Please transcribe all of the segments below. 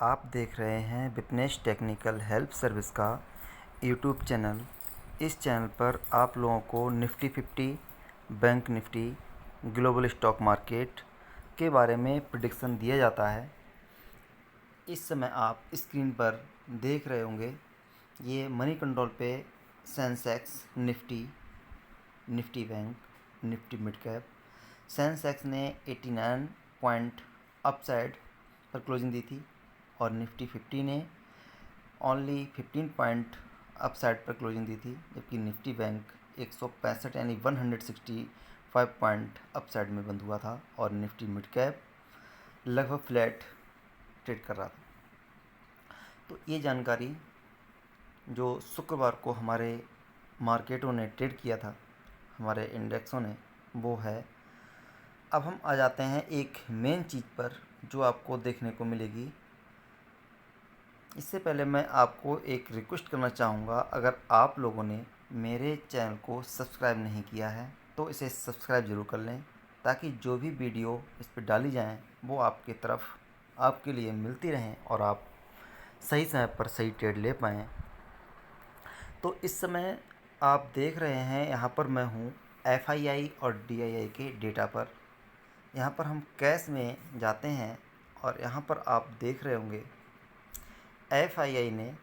आप देख रहे हैं विपनेश टेक्निकल हेल्प सर्विस का यूट्यूब चैनल। इस चैनल पर आप लोगों को Nifty 50, bank Nifty, global stock market के बारे में प्रेडिक्शन दिया जाता है। इस समय आप स्क्रीन पर देख रहे होंगे ये मनी कंट्रोल पे Sensex, Nifty bank, Nifty mid cap. Sensex ने 89 पॉइंट अपसाइड पर क्लोजिंग दी थी और निफ्टी 50 ने ओनली 15 पॉइंट अपसाइड पर क्लोजिंग दी थी, जबकि निफ्टी बैंक 165 यानी 165 पॉइंट अपसाइड में बंद हुआ था और निफ्टी मिड कैप लगभग फ्लैट ट्रेड कर रहा था। तो ये जानकारी जो शुक्रवार को हमारे मार्केटों ने ट्रेड किया था, हमारे इंडेक्सों ने, वो है। अब हम आ जाते हैं एक मेन चीज़ पर जो आपको देखने को मिलेगी। इससे पहले मैं आपको एक रिक्वेस्ट करना चाहूँगा, अगर आप लोगों ने मेरे चैनल को सब्सक्राइब नहीं किया है तो इसे सब्सक्राइब ज़रूर कर लें, ताकि जो भी वीडियो इस पर डाली जाएँ वो आपकी तरफ आपके लिए मिलती रहें और आप सही समय पर सही ट्रेड ले पाएँ। तो इस समय आप देख रहे हैं यहाँ पर मैं हूँ FII और DII के डेटा पर। यहाँ पर हम कैश में जाते हैं और यहाँ पर आप देख रहे होंगे FII ने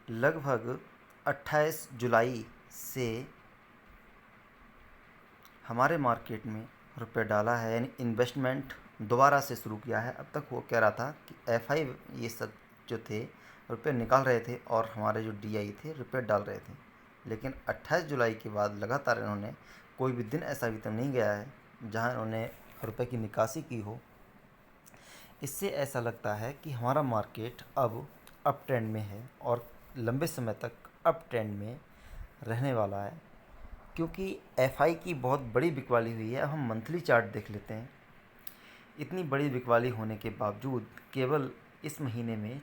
लगभग 28 जुलाई से हमारे मार्केट में रुपए डाला है, यानी इन्वेस्टमेंट दोबारा से शुरू किया है। अब तक वो कह रहा था कि FI ये सब जो थे रुपए निकाल रहे थे और हमारे जो DI थे रुपए डाल रहे थे, लेकिन 28 जुलाई के बाद लगातार इन्होंने कोई भी दिन ऐसा अभी तक नहीं गया है जहां इन्होंने रुपए की निकासी की हो। इससे ऐसा लगता है कि हमारा मार्केट अब अप ट्रेंड में है और लंबे समय तक अप ट्रेंड में रहने वाला है, क्योंकि FI की बहुत बड़ी बिकवाली हुई है। अब हम मंथली चार्ट देख लेते हैं। इतनी बड़ी बिकवाली होने के बावजूद केवल इस महीने में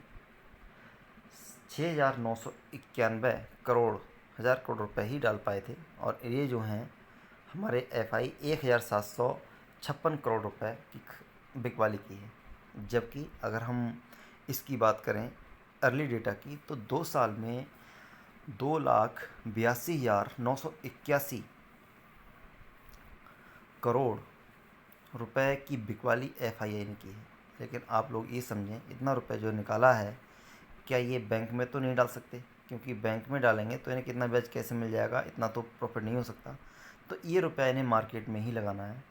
6,991 हज़ार करोड़ रुपए ही डाल पाए थे और ये जो हैं हमारे FI 1,756 करोड़ रुपए की बिकवाली की है। जबकि अगर हम इसकी बात करें अर्ली डेटा की, तो 2 साल में 2,82,981 करोड़ रुपए की बिकवाली FII ने की है। लेकिन आप लोग ये समझें, इतना रुपए जो निकाला है, क्या ये बैंक में तो नहीं डाल सकते? क्योंकि बैंक में डालेंगे तो इन्हें कितना ब्याज कैसे मिल जाएगा, इतना तो प्रॉफिट नहीं हो सकता। तो ये रुपया इन्हें मार्केट में ही लगाना है।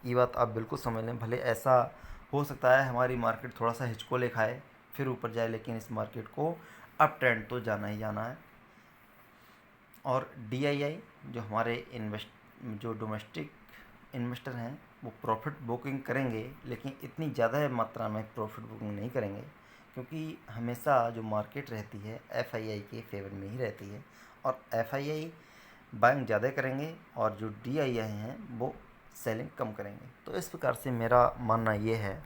ये बात आप बिल्कुल समझ लें। भले ऐसा हो सकता है हमारी मार्केट थोड़ा सा हिचकोले खाए फिर ऊपर जाए, लेकिन इस मार्केट को अप ट्रेंड तो जाना ही जाना है। और DII जो हमारे जो डोमेस्टिक इन्वेस्टर हैं वो प्रॉफिट बुकिंग करेंगे, लेकिन इतनी ज़्यादा मात्रा में प्रॉफिट बुकिंग नहीं करेंगे, क्योंकि हमेशा जो मार्केट रहती है FII के फेवर में ही रहती है और FII बाइंग ज़्यादा करेंगे और जो DII हैं वो सेलिंग कम करेंगे। तो इस प्रकार से मेरा मानना ये है,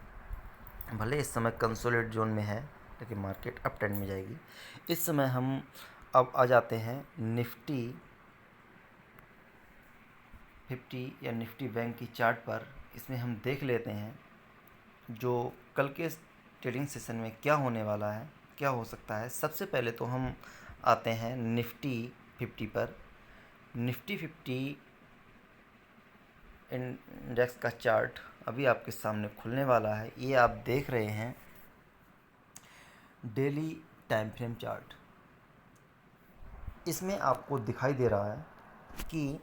भले इस समय कंसोलिडेट जोन में है लेकिन मार्केट अप ट्रेंड में जाएगी। इस समय हम अब आ जाते हैं निफ्टी 50 या निफ्टी बैंक की चार्ट पर। इसमें हम देख लेते हैं जो कल के ट्रेडिंग सेशन में क्या होने वाला है, क्या हो सकता है। सबसे पहले तो हम आते हैं निफ्टी 50 पर। निफ्टी 50 इंडेक्स का चार्ट अभी आपके सामने खुलने वाला है। ये आप देख रहे हैं डेली टाइम फ्रेम चार्ट। इसमें आपको दिखाई दे रहा है कि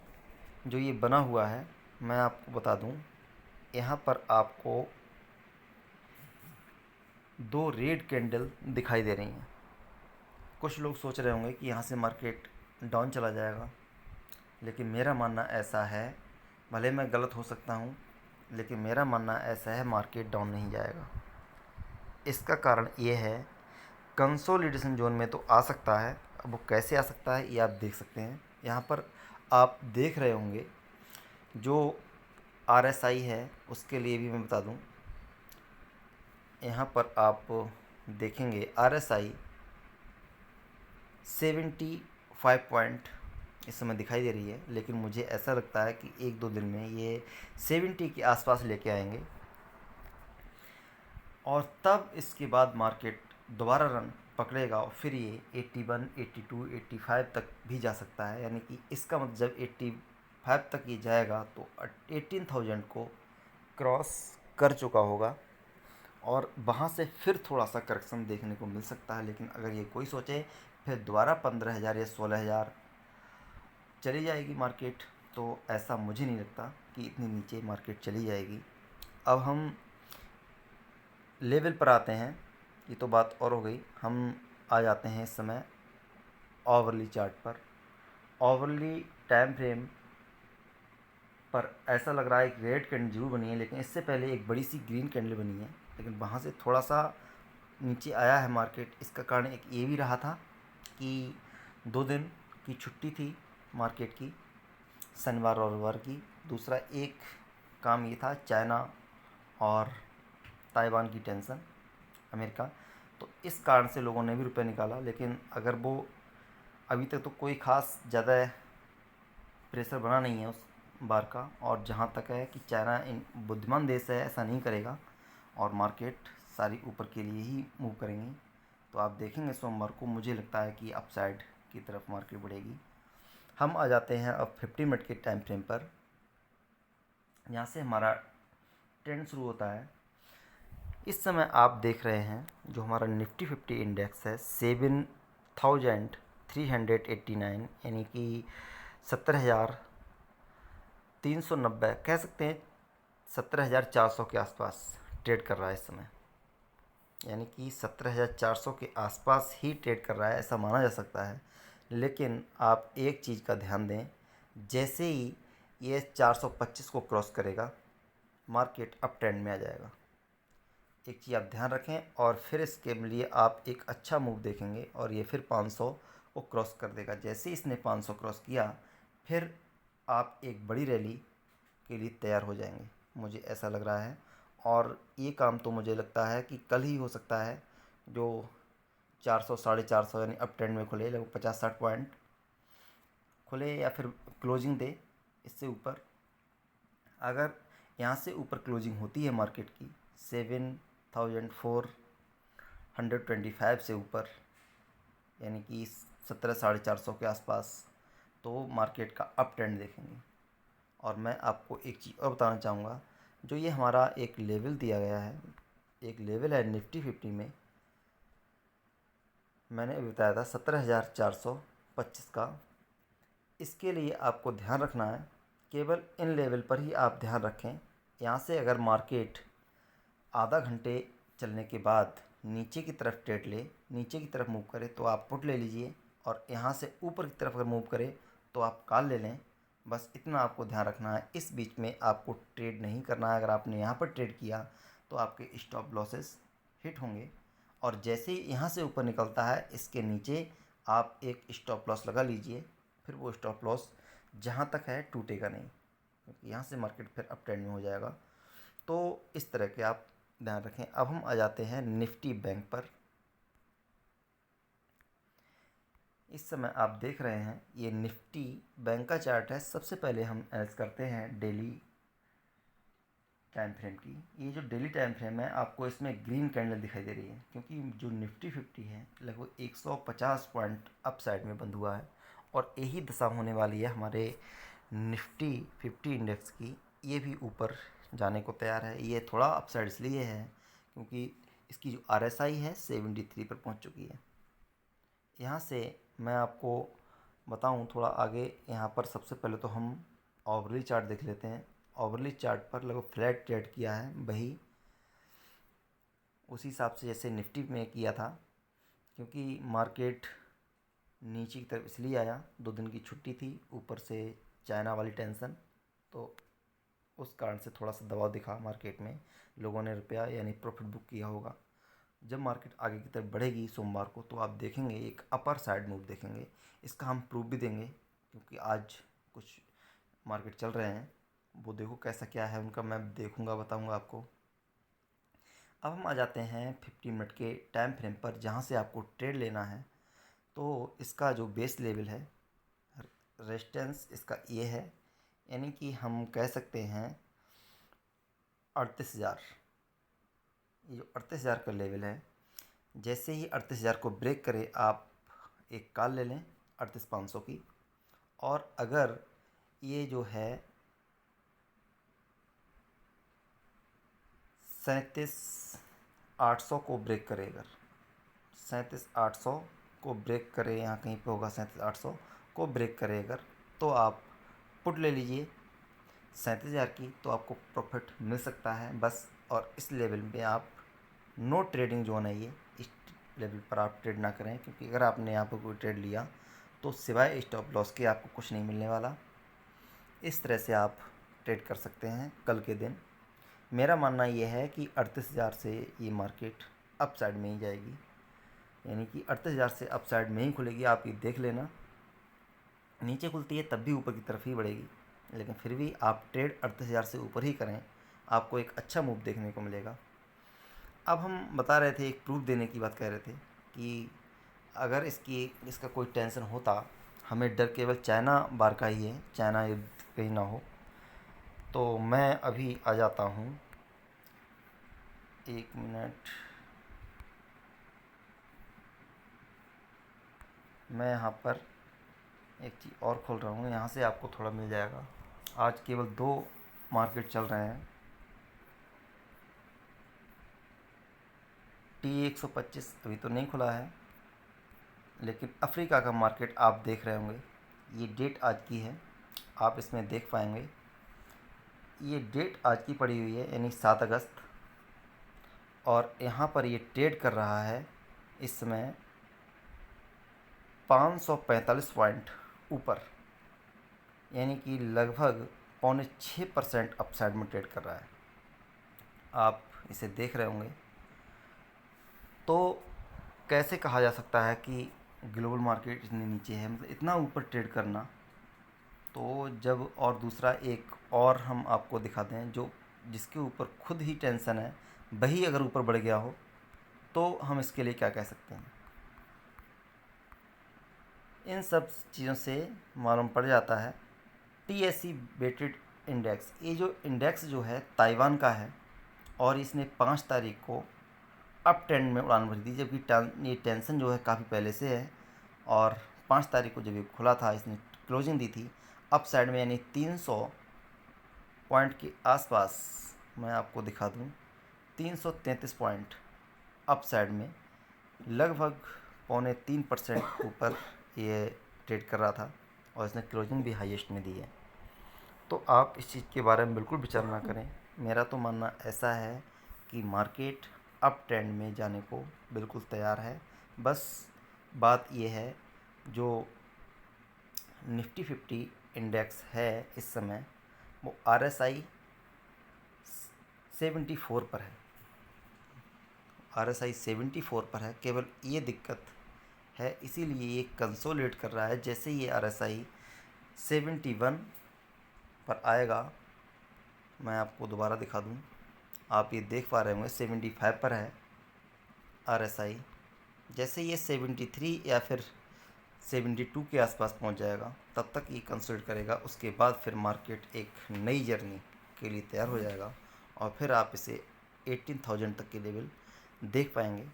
जो ये बना हुआ है, मैं आपको बता दूं, यहाँ पर आपको 2 रेड कैंडल दिखाई दे रही हैं। कुछ लोग सोच रहे होंगे कि यहाँ से मार्केट डाउन चला जाएगा, लेकिन मेरा मानना ऐसा है, भले मैं गलत हो सकता हूँ, लेकिन मेरा मानना ऐसा है मार्केट डाउन नहीं जाएगा। इसका कारण ये है, कंसोलिडेशन जोन में तो आ सकता है। अब वो कैसे आ सकता है ये आप देख सकते हैं। यहाँ पर आप देख रहे होंगे जो RSI है, उसके लिए भी मैं बता दूं, यहाँ पर आप देखेंगे RSI 75 पॉइंट इस समय दिखाई दे रही है, लेकिन मुझे ऐसा लगता है कि 1-2 दिन में ये 70 के आसपास लेके आएंगे और तब इसके बाद मार्केट दोबारा रन पकड़ेगा और फिर ये 81, 82, 85 तक भी जा सकता है। यानी कि इसका मतलब जब 85 तक ये जाएगा तो 18,000 को क्रॉस कर चुका होगा और वहाँ से फिर थोड़ा सा करेक्शन देखने को मिल सकता है। लेकिन अगर ये कोई सोचे फिर दोबारा 15,000 या 16,000 चली जाएगी मार्केट, तो ऐसा मुझे नहीं लगता कि इतनी नीचे मार्केट चली जाएगी। अब हम लेवल पर आते हैं, ये तो बात और हो गई। हम आ जाते हैं इस समय ओवरली चार्ट पर। ओवरली टाइम फ्रेम पर ऐसा लग रहा है एक रेड कैंडल जरूर बनी है, लेकिन इससे पहले एक बड़ी सी ग्रीन कैंडल बनी है, लेकिन वहाँ से थोड़ा सा नीचे आया है मार्केट। इसका कारण एक ये भी रहा था कि 2 दिन की छुट्टी थी मार्केट की, शनिवार और रविवार की। दूसरा एक काम ये था चाइना और ताइवान की टेंशन, अमेरिका, तो इस कारण से लोगों ने भी रुपए निकाला। लेकिन अगर वो अभी तक तो कोई ख़ास ज़्यादा प्रेशर बना नहीं है उस बार का। और जहाँ तक है कि चाइना इन बुद्धिमान देश है, ऐसा नहीं करेगा और मार्केट सारी ऊपर के लिए ही मूव करेंगी। तो आप देखेंगे सोमवार को मुझे लगता है कि अपसाइड की तरफ मार्केट बढ़ेगी। हम आ जाते हैं अब 50 मिनट के टाइम फ्रेम पर। यहाँ से हमारा ट्रेंड शुरू होता है। इस समय आप देख रहे हैं जो हमारा निफ्टी 50 इंडेक्स है 7,389, यानी कि 17,390 कह सकते हैं, 17,400 के आसपास ट्रेड कर रहा है इस समय। यानी कि 17,400 के आसपास ही ट्रेड कर रहा है, ऐसा माना जा सकता है। लेकिन आप एक चीज़ का ध्यान दें, जैसे ही ये 425 को क्रॉस करेगा मार्केट अप ट्रेंड में आ जाएगा। एक चीज़ आप ध्यान रखें, और फिर इसके लिए आप एक अच्छा मूव देखेंगे और ये फिर 500 को क्रॉस कर देगा। जैसे ही इसने 500 क्रॉस किया फिर आप एक बड़ी रैली के लिए तैयार हो जाएंगे, मुझे ऐसा लग रहा है। और ये काम तो मुझे लगता है कि कल ही हो सकता है, जो 400, 450 यानी अप ट्रेंड में खुले, लगभग 50-60 पॉइंट खुले या फिर क्लोजिंग दे इससे ऊपर। अगर यहाँ से ऊपर क्लोजिंग होती है मार्केट की 7,425 से ऊपर, यानी कि 17,450 के आसपास, तो मार्केट का अप ट्रेंड देखेंगे। और मैं आपको एक चीज़ और बताना चाहूँगा, जो ये हमारा एक लेवल दिया गया है, एक लेवल है निफ्टी 50 में, मैंने अभी बताया था 17,425 का। इसके लिए आपको ध्यान रखना है, केवल इन लेवल पर ही आप ध्यान रखें। यहाँ से अगर मार्केट आधा घंटे चलने के बाद नीचे की तरफ ट्रेड ले, नीचे की तरफ मूव करे, तो आप पुट ले लीजिए, और यहाँ से ऊपर की तरफ अगर मूव करे तो आप कॉल ले लें। बस इतना आपको ध्यान रखना है। इस बीच में आपको ट्रेड नहीं करना है। अगर आपने यहाँ पर ट्रेड किया तो आपके स्टॉप लॉसेस हिट होंगे, और जैसे ही यहाँ से ऊपर निकलता है इसके नीचे आप एक स्टॉप लॉस लगा लीजिए। फिर वो स्टॉप लॉस जहाँ तक है टूटेगा नहीं, क्योंकि यहाँ से मार्केट फिर अप ट्रेंड में हो जाएगा। तो इस तरह के आप ध्यान रखें। अब हम आ जाते हैं निफ्टी बैंक पर। इस समय आप देख रहे हैं ये निफ्टी बैंक का चार्ट है। सबसे पहले हम एनालाइज करते हैं डेली टाइम फ्रेम की। ये जो डेली टाइम फ्रेम है, आपको इसमें ग्रीन कैंडल दिखाई दे रही है, क्योंकि जो निफ्टी 50 है लगभग 150 पॉइंट अप साइड में बंद हुआ है, और यही दशा होने वाली है हमारे निफ्टी 50 इंडेक्स की। ये भी ऊपर जाने को तैयार है। ये थोड़ा अप साइड इसलिए है क्योंकि इसकी जो RSI है 73 पर पहुंच चुकी है। यहाँ से मैं आपको बताऊं थोड़ा आगे, यहाँ पर सबसे पहले तो हम ओवरली चार्ट देख लेते हैं। ओवरली चार्ट पर लगभग फ्लैट ट्रेड किया है, वही उसी हिसाब से जैसे निफ्टी में किया था, क्योंकि मार्केट नीचे की तरफ इसलिए आया, 2 दिन की छुट्टी थी, ऊपर से चाइना वाली टेंशन, तो उस कारण से थोड़ा सा दबाव दिखा मार्केट में। लोगों ने रुपया यानी प्रॉफिट बुक किया होगा। जब मार्केट आगे की तरफ बढ़ेगी सोमवार को, तो आप देखेंगे एक अपर साइड मूव देखेंगे। इसका हम प्रूफ भी देंगे, क्योंकि आज कुछ मार्केट चल रहे हैं, वो देखो कैसा क्या है उनका, मैं देखूंगा, बताऊंगा आपको। अब हम आ जाते हैं 50 मिनट के टाइम फ्रेम पर, जहाँ से आपको ट्रेड लेना है। तो इसका जो बेस लेवल है, रेजिस्टेंस इसका ये है, यानी कि हम कह सकते हैं 38,000। ये जो 38,000 का लेवल है, जैसे ही 38,000 को ब्रेक करे आप एक कॉल ले लें 38,500 की, और अगर ये जो है 37,800 को ब्रेक करे, अगर 37,800 को ब्रेक करे, यहाँ कहीं पे होगा 37,800 को ब्रेक करे अगर, तो आप पुट ले लीजिए 37,000 की, तो आपको प्रॉफिट मिल सकता है बस। और इस लेवल में आप नो ट्रेडिंग जोन है ये, इस लेवल पर आप ट्रेड ना करें, क्योंकि अगर आपने यहाँ पर कोई ट्रेड लिया तो सिवाय स्टॉप लॉस के आपको कुछ नहीं मिलने वाला। इस तरह से आप ट्रेड कर सकते हैं कल के दिन। मेरा मानना ये है कि 38,000 से ये मार्केट अप साइड में ही जाएगी, यानी कि 38,000 से अप साइड में ही खुलेगी। आप ये देख लेना, नीचे खुलती है तब भी ऊपर की तरफ ही बढ़ेगी, लेकिन फिर भी आप ट्रेड 38,000 से ऊपर ही करें, आपको एक अच्छा मूव देखने को मिलेगा। अब हम बता रहे थे, एक प्रूफ देने की बात कह रहे थे कि अगर इसका कोई टेंशन होता, हमें डर केवल चाइना बार का ही है, चाइना युद्ध कहीं ना हो, तो मैं अभी आ जाता हूँ, एक मिनट, मैं यहाँ पर एक चीज़ और खोल रहा हूँ, यहाँ से आपको थोड़ा मिल जाएगा। आज केवल 2 मार्केट चल रहे हैं, T125 अभी तो नहीं खुला है, लेकिन अफ्रीका का मार्केट आप देख रहे होंगे। ये डेट आज की है, आप इसमें देख पाएंगे, ये डेट आज की पड़ी हुई है, यानी 7 अगस्त, और यहाँ पर ये ट्रेड कर रहा है इस समय 545 पॉइंट ऊपर, यानी कि लगभग 5.6% अपसाइड में ट्रेड कर रहा है। आप इसे देख रहे होंगे। तो कैसे कहा जा सकता है कि ग्लोबल मार्केट इतने नीचे है, मतलब इतना ऊपर ट्रेड करना। तो जब, और दूसरा एक और हम आपको दिखा दें, जो जिसके ऊपर खुद ही टेंशन है वही अगर ऊपर बढ़ गया हो, तो हम इसके लिए क्या कह सकते हैं। इन सब चीज़ों से मालूम पड़ जाता है। TSE वेटेड इंडेक्स, ये जो इंडेक्स जो है ताइवान का है, और इसने 5 तारीख को अप ट्रेंड में उड़ान भरी थी, जबकि ये टेंशन जो है काफ़ी पहले से है। और 5 तारीख को जब ये खुला था, इसने क्लोजिंग दी थी अप साइड में, यानी 300 पॉइंट के आसपास। मैं आपको दिखा दूं, 333 पॉइंट अप साइड में, लगभग 3.25% ऊपर ये ट्रेड कर रहा था, और इसने क्लोजिंग भी हाईएस्ट में दी है। तो आप इस चीज़ के बारे में बिल्कुल विचार ना करें। मेरा तो मानना ऐसा है कि मार्केट अप ट्रेंड में जाने को बिल्कुल तैयार है। बस बात ये है, जो निफ्टी 50 इंडेक्स है इस समय, वो RSI 74 पर है, RSI 74 पर है। केवल ये दिक्कत है, इसीलिए ये कंसोलिडेट कर रहा है। जैसे ये RSI 71 पर आएगा, मैं आपको दोबारा दिखा दूं, आप ये देख पा रहे होंगे 75 पर है RSI। जैसे ये 73 या फिर 72 के आसपास पहुंच जाएगा, तब तक ये कंसोलिडेट करेगा। उसके बाद फिर मार्केट एक नई जर्नी के लिए तैयार हो जाएगा, और फिर आप इसे 18,000 तक के लेवल देख पाएंगे।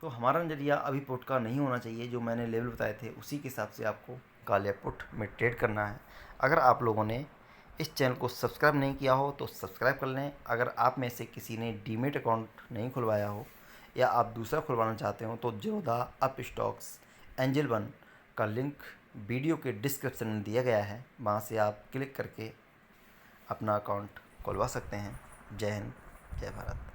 तो हमारा नज़रिया अभी पुट का नहीं होना चाहिए, जो मैंने लेवल बताए थे उसी के हिसाब से आपको कॉल या पुट में ट्रेड करना है। अगर आप लोगों ने इस चैनल को सब्सक्राइब नहीं किया हो तो सब्सक्राइब कर लें। अगर आप में से किसी ने डीमेट अकाउंट नहीं खुलवाया हो, या आप दूसरा खुलवाना चाहते हो, तो Zerodha, up stocks, angel one का लिंक वीडियो के डिस्क्रिप्शन में दिया गया है, वहाँ से आप क्लिक करके अपना अकाउंट खुलवा सकते हैं। जय हिंद, जय भारत।